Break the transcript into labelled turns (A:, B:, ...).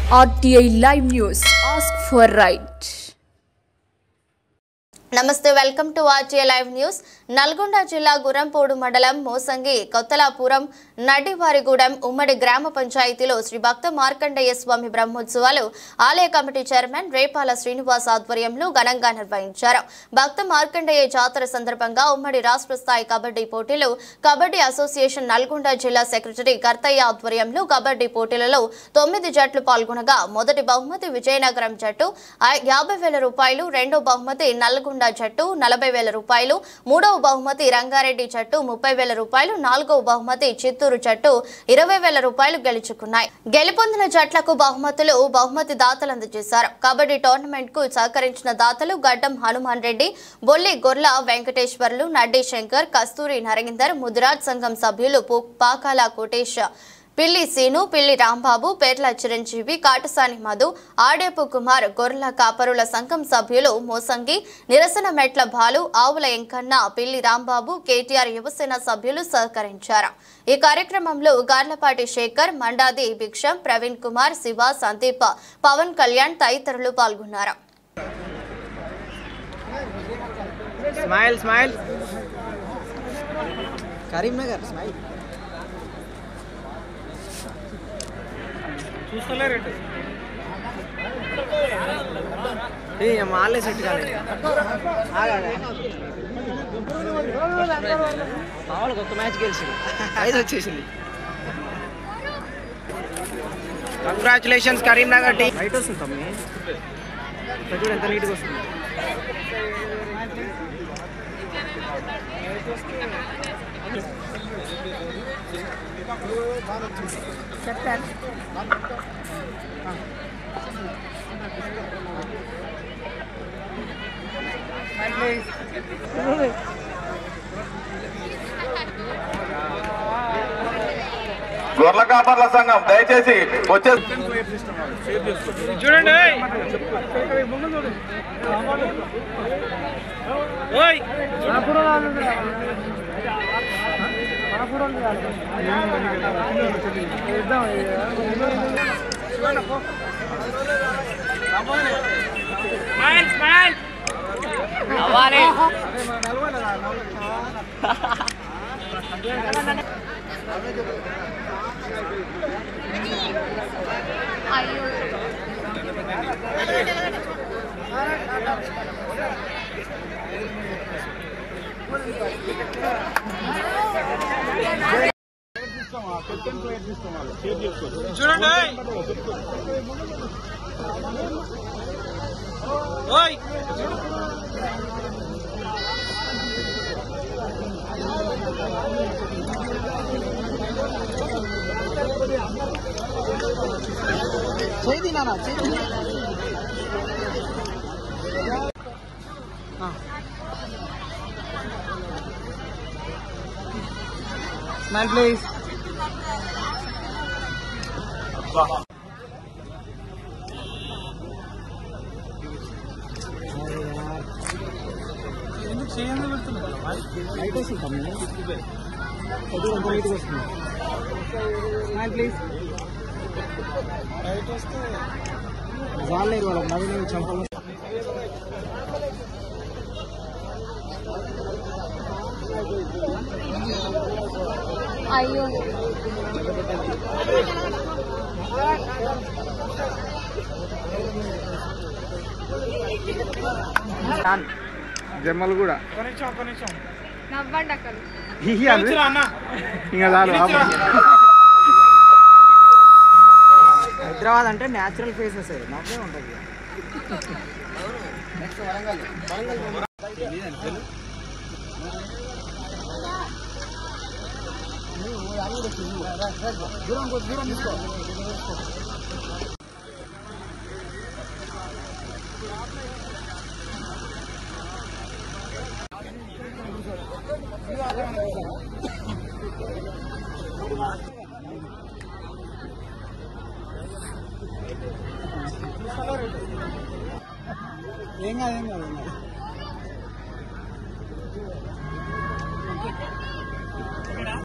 A: RTI Live News. Ask for right.
B: నమస్తే welcome to RTI Live News. Nalgonda జిల్లా గురంపూడు మండలం మోసంగి కొత్తలాపురం నడివారిగూడెం ఉమ్మడి గ్రామ పంచాయతీలో శ్రీ భక్త మార్కండేయ స్వామి బ్రహ్మోత్సవాలు ఆలయ కమిటీ చైర్మన్ రేపాల శ్రీనివాస్ ఆధ్వర్యంలో ఘనంగా నిర్వహించారు. భక్త మార్కండేయ జాతర సందర్భంగా ఉమ్మడి రాష్ట్ర స్థాయి కబడ్డీ పోటీలు కబడ్డీ అసోసియేషన్ నల్గొండ జిల్లా సెక్రటరీ కర్తయ్య ఆధ్వర్యంలో కబడ్డీ పోటీలలో 9 జట్లు పాల్గొనగా మొదటి బహుమతి విజయనగరం జట్టు 50,000 రూపాయలు, రెండో బహుమతి నల్గొండ జట్టు 40,000 రూపాయలు, మూడవ బహుమతి రంగారెడ్డి జట్టు 30,000 రూపాయలు, నాలుగవ బహుమతి చిత్తూరు జట్టు 20,000 రూపాయలు గెలుచుకున్నాయి. గెలుపొందిన జట్లకు బహుమతి దాతలు అందజేశారు. కబడ్డీ టోర్నమెంట్ కు సహకరించిన దాతలు గడ్డం హనుమాన్ రెడ్డి, బొల్లి గొర్ల వెంకటేశ్వర్లు, నడ్డి శంకర్, కస్తూరి నరేందర్, ముదిరాజ్ సంఘం సభ్యులు పాకాల కోటేశ్, పిల్లి సీను, పిల్లి రాంబాబు, పేర్ల చిరంజీవి, కాటసాని మధు, ఆడేపు కుమార్, గొర్రెల కాపరుల సంఘం సభ్యులు మోసంగి, నిరసన మెట్ల బాలు, ఆవుల ఎంకన్న, పిల్లి రాంబాబు, కేటీఆర్ యువసేన సభ్యులు సహకరించారు. ఈ కార్యక్రమంలో గార్లపాటి శేఖర్, మండాది భిక్షం, ప్రవీణ్ కుమార్, శివ, సందీప్, పవన్ కళ్యాణ్ తదితరులు పాల్గొన్నారు.
C: చూస్తలేరు మాలే సెట్ కాలేదు. మామూలుగా ఒక మ్యాచ్ గెలిచింది, 5 వచ్చేసింది. Congratulations Karimnagar team. రైట్ వస్తుంది తమ్మి, చూడు ఎంత నీట్గా వస్తుంది.
D: గొర్రెల కాపర్ల సంఘం దయచేసి వచ్చే
C: చూడండి. చూడండి. చేయి నానా, స్మైల్ ప్లీజ్. ఎందుకు చేయండి పెడుతున్నారు? లైట్ వస్తుంది తమ్మి, ఎంత నీట్గా వస్తుంది. Smile please. లైట్ వస్తే జాలేరు వాళ్ళకి నవీన చంపలు.
B: అయ్యో
C: జమ్మలు కూడా
B: నవ్వండి అక్కడ.
C: ఇంకా చాలు. హైదరాబాద్ అంటే న్యాచురల్ ఫేసెస్ నవ్వే ఉంటుంది. దూరం తీసుకో. ఏం కాదు.